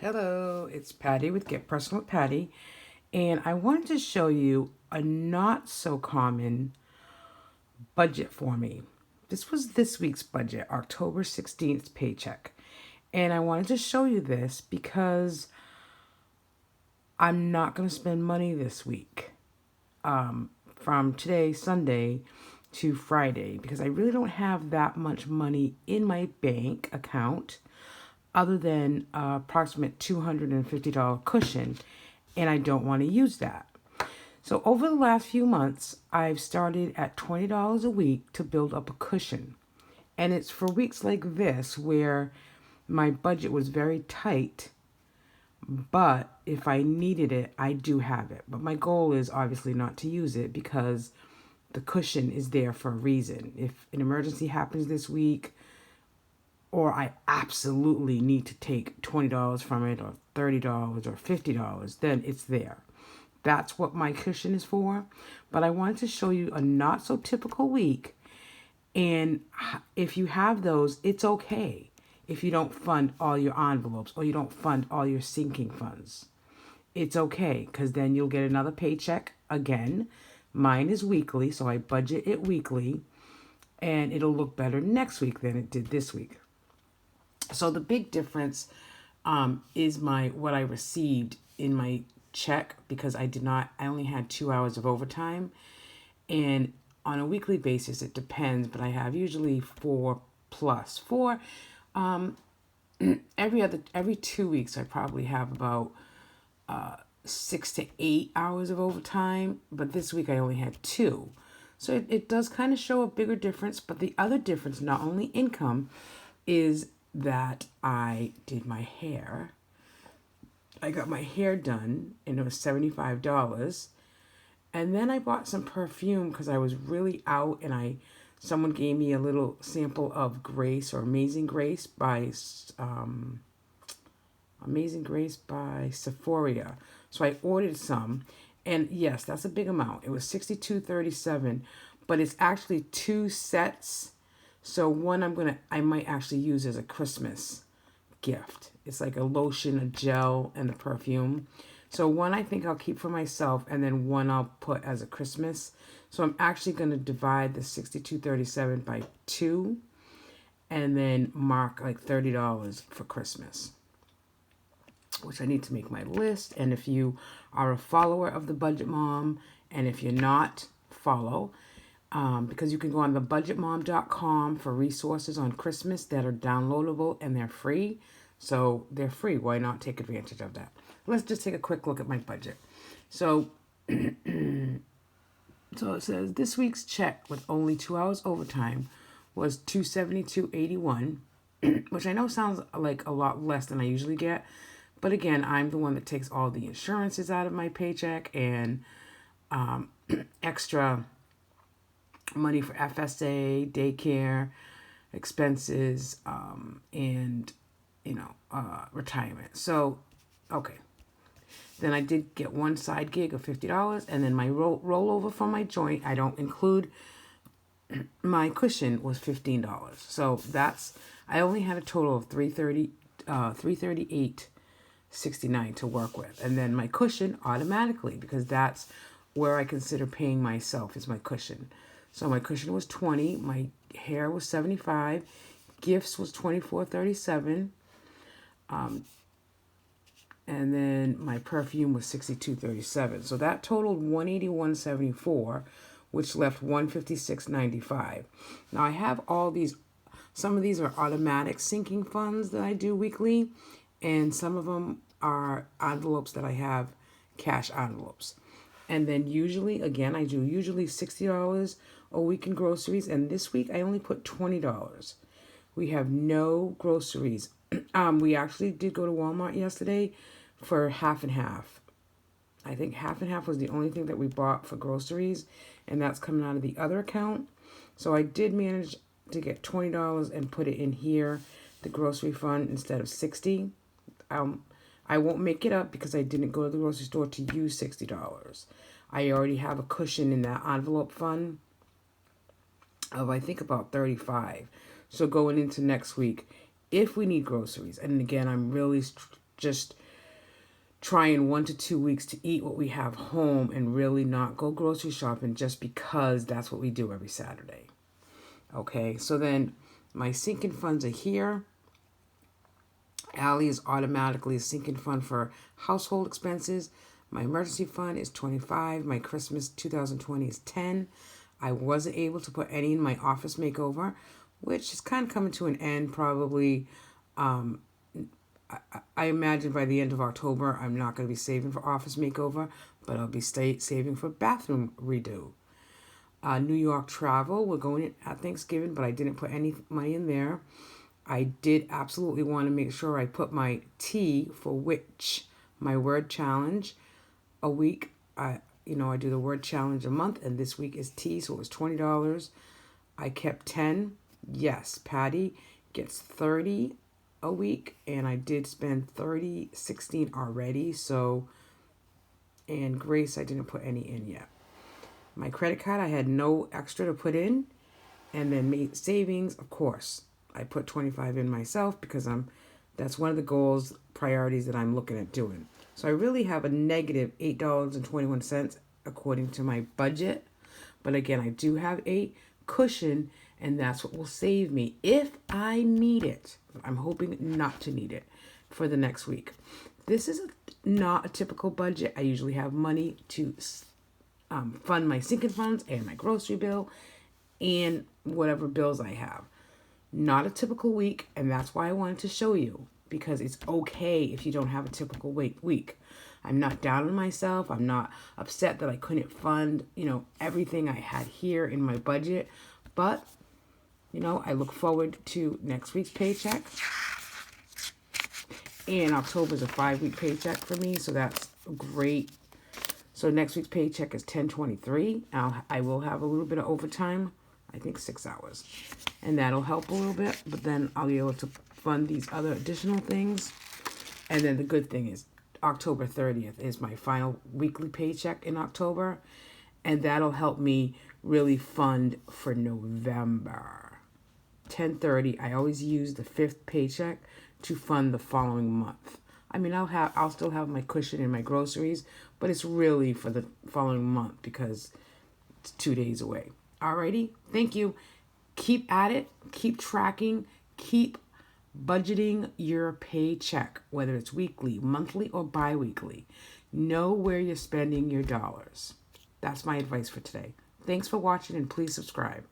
Hello, it's Patty with Get Personal with Patty, and I wanted to show you a not so common budget for me. This was this week's budget, October 16th paycheck. And I wanted to show you this because I'm not going to spend money this week from today, Sunday, to Friday because I really don't have that much money in my bank account other than approximate $250 cushion, and I don't want to use that. So over the last few months, I've started at $20 a week to build up a cushion. And it's for weeks like this where my budget was very tight, but if I needed it, I do have it. But my goal is obviously not to use it because the cushion is there for a reason. If an emergency happens this week, or I absolutely need to take $20 from it, or $30 or $50, then it's there. That's what my cushion is for. But I wanted to show you a not so typical week. And if you have those, it's okay if you don't fund all your envelopes or you don't fund all your sinking funds. It's okay because then you'll get another paycheck again. Mine is weekly, so I budget it weekly, and it'll look better next week than it did this week. So the big difference is what I received in my check because I only had 2 hours of overtime. And on a weekly basis, it depends, but I have usually four plus. Every 2 weeks, I probably have about 6 to 8 hours of overtime, but this week I only had two. So it does kind of show a bigger difference, but the other difference, not only income, is that I did my hair. I got my hair done and it was $75. And then I bought some perfume because I was really out, and someone gave me a little sample of Grace or Amazing Grace by Sephora. So I ordered some, and yes, that's a big amount. It was $62.37, but it's actually two sets. So one I might actually use as a Christmas gift. It's like a lotion, a gel, and a perfume. So one I think I'll keep for myself, and then one I'll put as a Christmas. So I'm actually going to divide the $62.37 by 2, and then mark like $30 for Christmas, which I need to make my list. And if you are a follower of the Budget Mom, and if you're not, follow. Because you can go on thebudgetmom.com for resources on Christmas that are downloadable and they're free. So they're free. Why not take advantage of that? Let's just take a quick look at my budget. So, so it says this week's check with only 2 hours overtime was $272.81, which I know sounds like a lot less than I usually get. But again, I'm the one that takes all the insurances out of my paycheck and extra money for FSA, daycare, expenses, and, retirement. So, okay. Then I did get one side gig of $50, and then my rollover from my joint, I don't include my cushion, was $15. So I only had a total of $338.69 to work with. And then my cushion automatically, because that's where I consider paying myself, is my cushion. So my cushion was $20, my hair was $75, gifts was $24.37, and then my perfume was $62.37. So that totaled $181.74, which left $156.95. Now I have all these. Some of these are automatic sinking funds that I do weekly, and some of them are envelopes that I have, cash envelopes. And then usually, again, I do usually $60 a week in groceries, and this week I only put $20. We have no groceries. We actually did go to Walmart yesterday for half and half. I think half and half was the only thing that we bought for groceries, and that's coming out of the other account. So I did manage to get $20 and put it in here, the grocery fund, instead of $60. I won't make it up because I didn't go to the grocery store to use $60. I already have a cushion in that envelope fund of, I think, about $35. So going into next week, if we need groceries, and again, I'm really just try in 1 to 2 weeks to eat what we have home and really not go grocery shopping just because that's what we do every Saturday. Okay, so then my sinking funds are here. Allie is automatically a sinking fund for household expenses. My emergency fund is 25. My Christmas 2020 is 10. I wasn't able to put any in my office makeover, which is kind of coming to an end probably. I imagine by the end of October, I'm not going to be saving for office makeover, but I'll be saving for bathroom redo. New York travel, we're going in at Thanksgiving, but I didn't put any money in there. I did absolutely want to make sure I put my T for which, my word challenge, a week. I do the word challenge a month, and this week is T, so it was $20. I kept 10. Yes, Pattie gets 30 a week, and I did spend 16 already. So, and Grace, I didn't put any in yet. My credit card, I had no extra to put in, and then savings, of course, I put 25 in myself because that's one of the goals, priorities that I'm looking at doing. So I really have a negative $8.21 according to my budget. But again, I do have a cushion, and that's what will save me if I need it. I'm hoping not to need it for the next week. This is not a typical budget. I usually have money to fund my sinking funds and my grocery bill and whatever bills I have. Not a typical week, and that's why I wanted to show you, because it's okay if you don't have a typical week. I'm not down on myself. I'm not upset that I couldn't fund, everything I had here in my budget. But, I look forward to next week's paycheck. And October is a 5-week paycheck for me, so that's great. So next week's paycheck is $10.23. I will have a little bit of overtime, I think 6 hours. And that'll help a little bit, but then I'll be able to fund these other additional things. And then the good thing is October 30th is my final weekly paycheck in October, and that'll help me really fund for November. 10/30, I always use the 5th paycheck to fund the following month. I mean, I'll still have my cushion in my groceries, but it's really for the following month because it's 2 days away. Alrighty, thank you. Keep at it, keep tracking, keep budgeting your paycheck, whether it's weekly, monthly, or bi-weekly. Know where you're spending your dollars. That's my advice for today. Thanks for watching, and please subscribe.